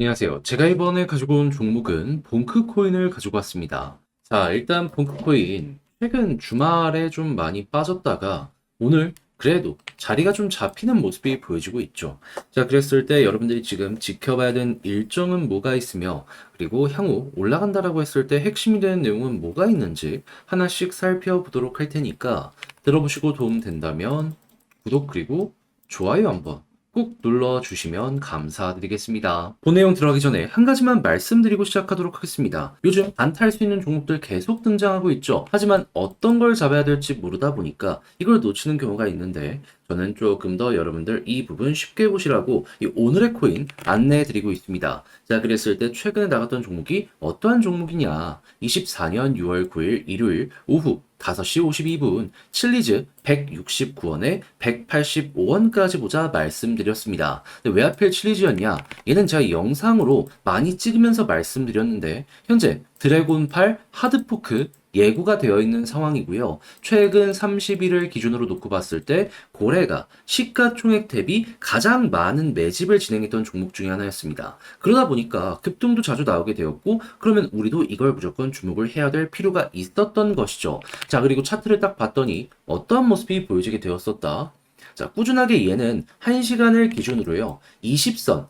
안녕하세요. 제가 이번에 가지고 온 종목은 봉크코인을 가지고 왔습니다. 자, 일단 봉크코인 최근 주말에 좀 많이 빠졌다가 오늘 그래도 자리가 좀 잡히는 모습이 보여지고 있죠. 자, 그랬을 때 여러분들이 지금 지켜봐야 되는 일정은 뭐가 있으며 그리고 향후 올라간다라고 했을 때 핵심이 되는 내용은 뭐가 있는지 하나씩 살펴보도록 할 테니까 들어보시고 도움 된다면 구독 그리고 좋아요 한번 꾹 눌러주시면 감사드리겠습니다. 본 내용 들어가기 전에 한 가지만 말씀드리고 시작하도록 하겠습니다. 요즘 안탈 수 있는 종목들 계속 등장하고 있죠. 하지만 어떤 걸 잡아야 될지 모르다 보니까 이걸 놓치는 경우가 있는데 저는 조금 더 여러분들 이 부분 쉽게 보시라고 이 오늘의 코인 안내해드리고 있습니다. 자, 그랬을 때 최근에 나갔던 종목이 어떠한 종목이냐? 24년 6월 9일 일요일 오후 5시 52분 칠리즈 169원에 185원까지 보자 말씀드렸습니다. 근데 왜 하필 칠리즈였냐? 얘는 제가 영상으로 많이 찍으면서 말씀드렸는데 현재 드래곤8 하드포크 예고가 되어 있는 상황이고요. 최근 30일을 기준으로 놓고 봤을 때 고래가 시가총액 대비 가장 많은 매집을 진행했던 종목 중에 하나였습니다. 그러다 보니까 급등도 자주 나오게 되었고 그러면 우리도 이걸 무조건 주목을 해야 될 필요가 있었던 것이죠. 자, 그리고 차트를 딱 봤더니 어떠한 모습이 보여지게 되었었다. 자, 꾸준하게 얘는 1시간을 기준으로요. 20선,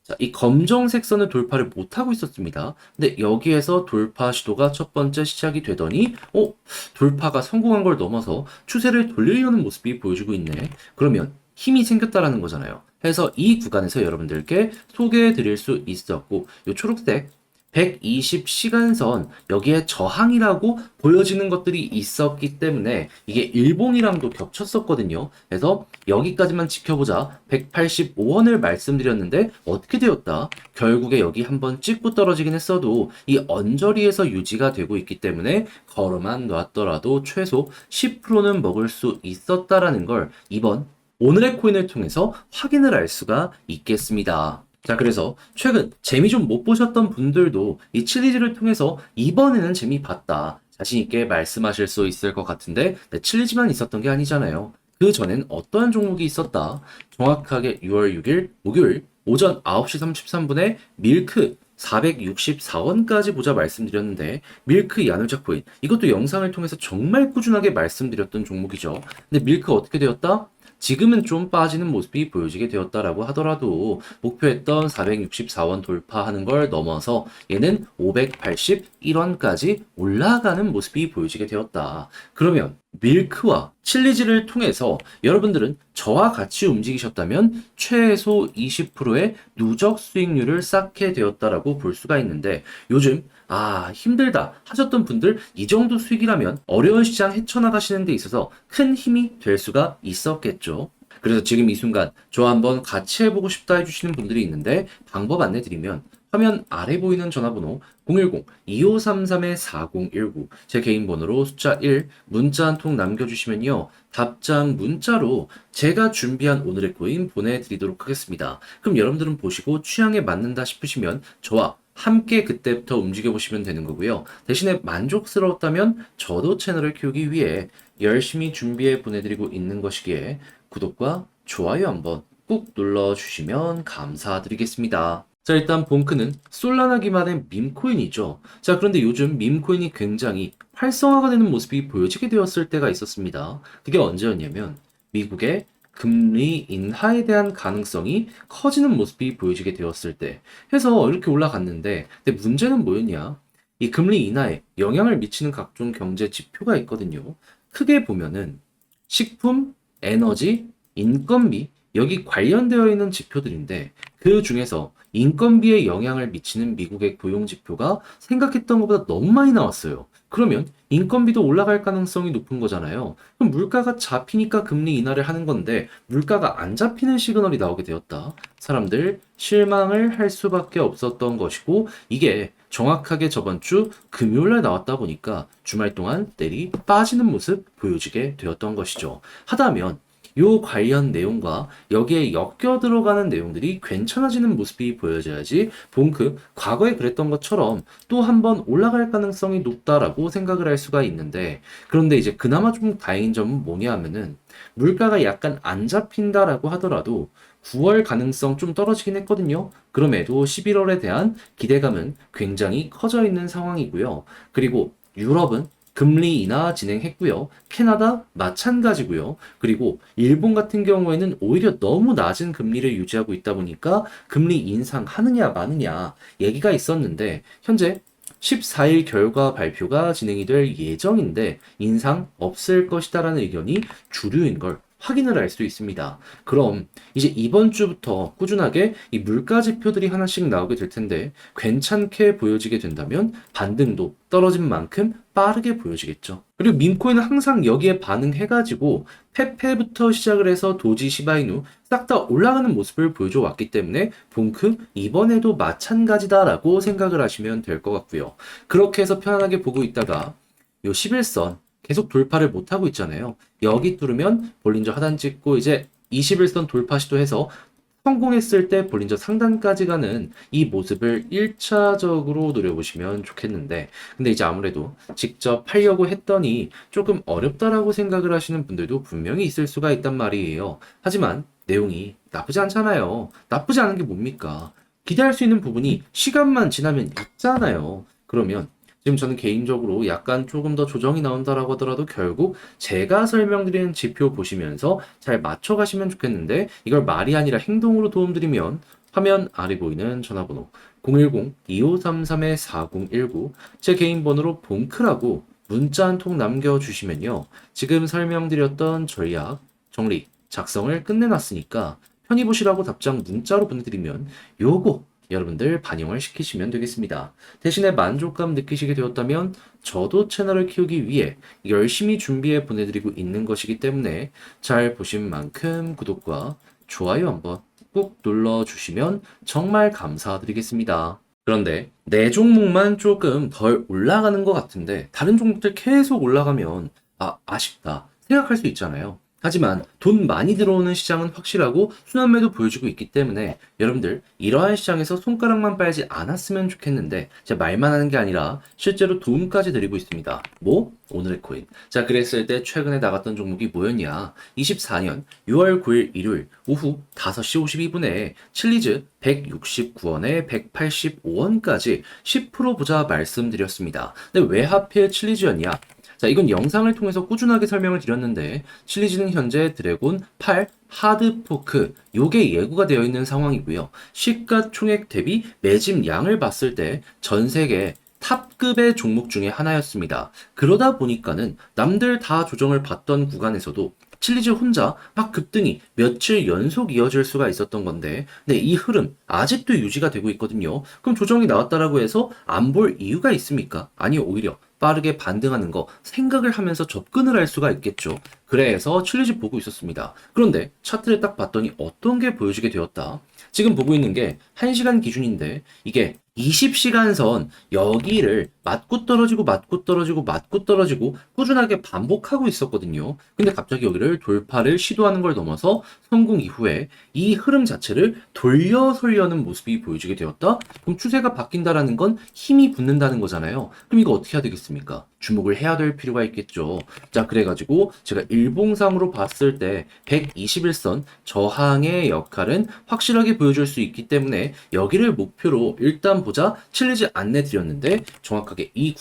자, 이 검정색 선을 돌파를 못하고 있었습니다. 근데 여기에서 돌파 시도가 첫 번째 시작이 되더니, 돌파가 성공한 걸 넘어서 추세를 돌리려는 모습이 보여주고 있네. 그러면 힘이 생겼다라는 거잖아요. 그래서 이 구간에서 여러분들께 소개해 드릴 수 있었고, 요 초록색 120시간선 여기에 저항이라고 보여지는 것들이 있었기 때문에 이게 일봉이랑도 겹쳤었거든요. 그래서 여기까지만 지켜보자 185원을 말씀드렸는데 어떻게 되었다? 결국에 여기 한번 찍고 떨어지긴 했어도 이 언저리에서 유지가 되고 있기 때문에 걸어만 놨더라도 최소 10%는 먹을 수 있었다라는 걸 이번 오늘의 코인을 통해서 확인을 할 수가 있겠습니다. 자, 그래서 최근 재미 좀 못 보셨던 분들도 이 칠리즈를 통해서 이번에는 재미 봤다. 자신있게 말씀하실 수 있을 것 같은데, 네, 칠리즈만 있었던 게 아니잖아요. 그 전엔 어떠한 종목이 있었다. 정확하게 6월 6일 목요일 오전 9시 33분에 밀크 464원까지 보자 말씀드렸는데 밀크 야누작 코인 이것도 영상을 통해서 정말 꾸준하게 말씀드렸던 종목이죠. 근데 밀크 어떻게 되었다? 지금은 좀 빠지는 모습이 보여지게 되었다라고 하더라도 목표했던 464원 돌파하는 걸 넘어서 얘는 581원까지 올라가는 모습이 보여지게 되었다. 그러면 밀크와 칠리즈를 통해서 여러분들은 저와 같이 움직이셨다면 최소 20%의 누적 수익률을 쌓게 되었다라고 볼 수가 있는데 요즘 힘들다 하셨던 분들 이 정도 수익이라면 어려운 시장 헤쳐나가시는 데 있어서 큰 힘이 될 수가 있었겠죠. 그래서 지금 이 순간 저 한번 같이 해보고 싶다 해주시는 분들이 있는데 방법 안내드리면 화면 아래 보이는 전화번호 010-2533-4019 제 개인 번호로 숫자 1 문자 한 통 남겨주시면요. 답장 문자로 제가 준비한 오늘의 코인 보내드리도록 하겠습니다. 그럼 여러분들은 보시고 취향에 맞는다 싶으시면 저와 함께 그때부터 움직여보시면 되는 거고요. 대신에 만족스러웠다면 저도 채널을 키우기 위해 열심히 준비해 보내드리고 있는 것이기에 구독과 좋아요 한번 꾹 눌러주시면 감사드리겠습니다. 자, 일단 봉크는 솔라나기만의 밈코인이죠. 자, 그런데 요즘 밈코인이 굉장히 활성화가 되는 모습이 보여지게 되었을 때가 있었습니다. 그게 언제였냐면 미국의 금리 인하에 대한 가능성이 커지는 모습이 보여지게 되었을 때 해서 이렇게 올라갔는데 근데 문제는 뭐였냐? 이 금리 인하에 영향을 미치는 각종 경제 지표가 있거든요. 크게 보면은 식품, 에너지, 인건비 여기 관련되어 있는 지표들인데 그 중에서 인건비에 영향을 미치는 미국의 고용 지표가 생각했던 것보다 너무 많이 나왔어요. 그러면 인건비도 올라갈 가능성이 높은 거잖아요. 그럼 물가가 잡히니까 금리 인하를 하는 건데 물가가 안 잡히는 시그널이 나오게 되었다. 사람들 실망을 할 수밖에 없었던 것이고 이게 정확하게 저번 주 금요일날 나왔다 보니까 주말 동안 내리 빠지는 모습 보여지게 되었던 것이죠. 하다면 요 관련 내용과 여기에 엮여 들어가는 내용들이 괜찮아지는 모습이 보여져야지 봉크 과거에 그랬던 것처럼 또 한번 올라갈 가능성이 높다라고 생각을 할 수가 있는데 그런데 이제 그나마 좀 다행인 점은 뭐냐 하면은 물가가 약간 안 잡힌다라고 하더라도 9월 가능성 좀 떨어지긴 했거든요. 그럼에도 11월에 대한 기대감은 굉장히 커져 있는 상황이고요. 그리고 유럽은 금리 인하 진행했고요. 캐나다 마찬가지고요. 그리고 일본 같은 경우에는 오히려 너무 낮은 금리를 유지하고 있다 보니까 금리 인상하느냐 마느냐 얘기가 있었는데 현재 14일 결과 발표가 진행이 될 예정인데 인상 없을 것이다라는 의견이 주류인 걸 확인을 할 수 있습니다. 그럼 이제 이번 주부터 꾸준하게 이 물가 지표들이 하나씩 나오게 될 텐데 괜찮게 보여지게 된다면 반등도 떨어진 만큼 빠르게 보여지겠죠. 그리고 민코인은 항상 여기에 반응해가지고 페페부터 시작을 해서 도지, 시바이누 싹 다 올라가는 모습을 보여줘 왔기 때문에 봉크 이번에도 마찬가지다라고 생각을 하시면 될 것 같고요. 그렇게 해서 편안하게 보고 있다가 요 11선 계속 돌파를 못하고 있잖아요. 여기 뚫으면 볼린저 하단 찍고 이제 21선 돌파 시도해서 성공했을 때 볼린저 상단까지 가는 이 모습을 1차적으로 노려보시면 좋겠는데 근데 이제 아무래도 직접 하려고 했더니 조금 어렵다라고 생각을 하시는 분들도 분명히 있을 수가 있단 말이에요. 하지만 내용이 나쁘지 않잖아요. 나쁘지 않은 게 뭡니까? 기대할 수 있는 부분이 시간만 지나면 있잖아요. 그러면 지금 저는 개인적으로 약간 조금 더 조정이 나온다라고 하더라도 결국 제가 설명드리는 지표 보시면서 잘 맞춰가시면 좋겠는데 이걸 말이 아니라 행동으로 도움드리면 화면 아래 보이는 전화번호 010-2533-4019 제 개인 번호로 봉크라고 문자 한 통 남겨주시면요. 지금 설명드렸던 전략, 정리, 작성을 끝내놨으니까 편히 보시라고 답장 문자로 보내드리면 요거 여러분들 반영을 시키시면 되겠습니다. 대신에 만족감 느끼시게 되었다면 저도 채널을 키우기 위해 열심히 준비해 보내드리고 있는 것이기 때문에 잘 보신 만큼 구독과 좋아요 한번 꾹 눌러주시면 정말 감사드리겠습니다. 그런데 내 종목만 조금 덜 올라가는 것 같은데 다른 종목들 계속 올라가면 아쉽다 생각할 수 있잖아요. 하지만 돈 많이 들어오는 시장은 확실하고 순환매도 보여주고 있기 때문에 여러분들 이러한 시장에서 손가락만 빨지 않았으면 좋겠는데 제가 말만 하는 게 아니라 실제로 도움까지 드리고 있습니다. 뭐? 오늘의 코인. 자, 그랬을 때 최근에 나갔던 종목이 뭐였냐? 24년 6월 9일 일요일 오후 5시 52분에 칠리즈 169원에 185원까지 10% 보자 말씀드렸습니다. 근데 왜 하필 칠리즈였냐? 자, 이건 영상을 통해서 꾸준하게 설명을 드렸는데 칠리즈는 현재 드래곤 8 하드포크 요게 예고가 되어 있는 상황이고요. 시가총액 대비 매집 양을 봤을 때 전 세계 탑급의 종목 중에 하나였습니다. 그러다 보니까는 남들 다 조정을 받던 구간에서도 칠리즈 혼자 막 급등이 며칠 연속 이어질 수가 있었던 건데, 네, 이 흐름 아직도 유지가 되고 있거든요. 그럼 조정이 나왔다라고 해서 안 볼 이유가 있습니까? 아니요, 오히려 빠르게 반등하는 거 생각을 하면서 접근을 할 수가 있겠죠. 그래서 칠리즈 보고 있었습니다. 그런데 차트를 딱 봤더니 어떤 게 보여지게 되었다. 지금 보고 있는 게 1시간 기준인데 이게 20시간 선 여기를 맞고 떨어지고 맞고 떨어지고 맞고 떨어지고 꾸준하게 반복하고 있었거든요. 근데 갑자기 여기를 돌파를 시도하는 걸 넘어서 성공 이후에 이 흐름 자체를 돌려서려는 모습이 보여지게 되었다? 그럼 추세가 바뀐다라는 건 힘이 붙는다는 거잖아요. 그럼 이거 어떻게 해야 되겠습니까? 주목을 해야 될 필요가 있겠죠. 자, 그래가지고 제가 일봉상으로 봤을 때 121선 저항의 역할은 확실하게 보여줄 수 있기 때문에 여기를 목표로 일단 보자 칠리즈 안내 드렸는데 정확하게 이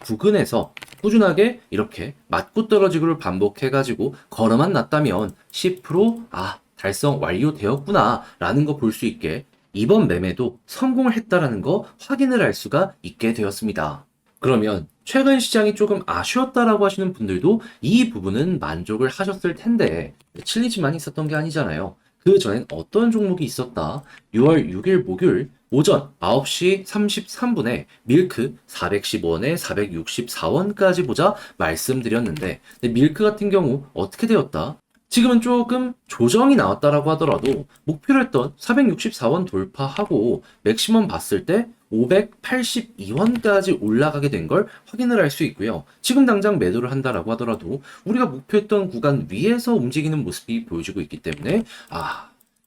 부근에서 꾸준하게 이렇게 맞고 떨어지고를 반복해가지고 걸어만 놨다면 10% 달성 완료되었구나 라는 거 볼 수 있게 이번 매매도 성공을 했다라는 거 확인을 할 수가 있게 되었습니다. 그러면 최근 시장이 조금 아쉬웠다라고 하시는 분들도 이 부분은 만족을 하셨을 텐데 칠리즈만 있었던 게 아니잖아요. 그 전엔 어떤 종목이 있었다? 6월 6일 목요일 오전 9시 33분에 밀크 415원에 464원까지 보자 말씀드렸는데 밀크 같은 경우 어떻게 되었다? 지금은 조금 조정이 나왔다라고 하더라도 목표로 했던 464원 돌파하고 맥시멈 봤을 때 582원까지 올라가게 된 걸 확인을 할 수 있고요. 지금 당장 매도를 한다라고 하더라도 우리가 목표했던 구간 위에서 움직이는 모습이 보여지고 있기 때문에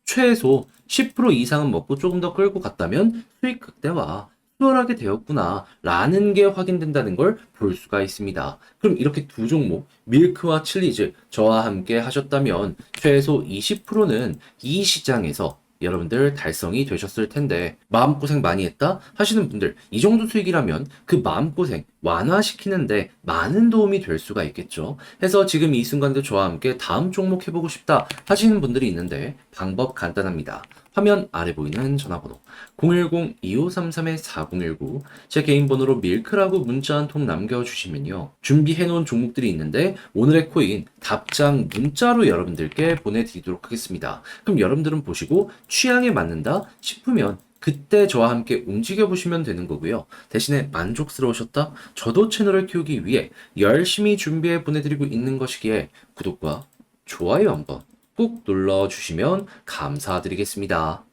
최소 10% 이상은 먹고 조금 더 끌고 갔다면 수익 극대화, 수월하게 되었구나 라는 게 확인된다는 걸 볼 수가 있습니다. 그럼 이렇게 두 종목 밀크와 칠리즈 저와 함께 하셨다면 최소 20%는 이 시장에서 여러분들 달성이 되셨을 텐데 마음고생 많이 했다 하시는 분들 이 정도 수익이라면 그 마음고생 완화시키는데 많은 도움이 될 수가 있겠죠. 해서 지금 이 순간도 저와 함께 다음 종목 해보고 싶다 하시는 분들이 있는데 방법 간단합니다. 화면 아래 보이는 전화번호 010-2533-4019 제 개인 번호로 밀크라고 문자 한 통 남겨주시면요. 준비해 놓은 종목들이 있는데 오늘의 코인 답장 문자로 여러분들께 보내드리도록 하겠습니다. 그럼 여러분들은 보시고 취향에 맞는다 싶으면 그때 저와 함께 움직여 보시면 되는 거고요. 대신에 만족스러우셨다? 저도 채널을 키우기 위해 열심히 준비해 보내드리고 있는 것이기에 구독과 좋아요 한번 꾹 눌러주시면 감사드리겠습니다.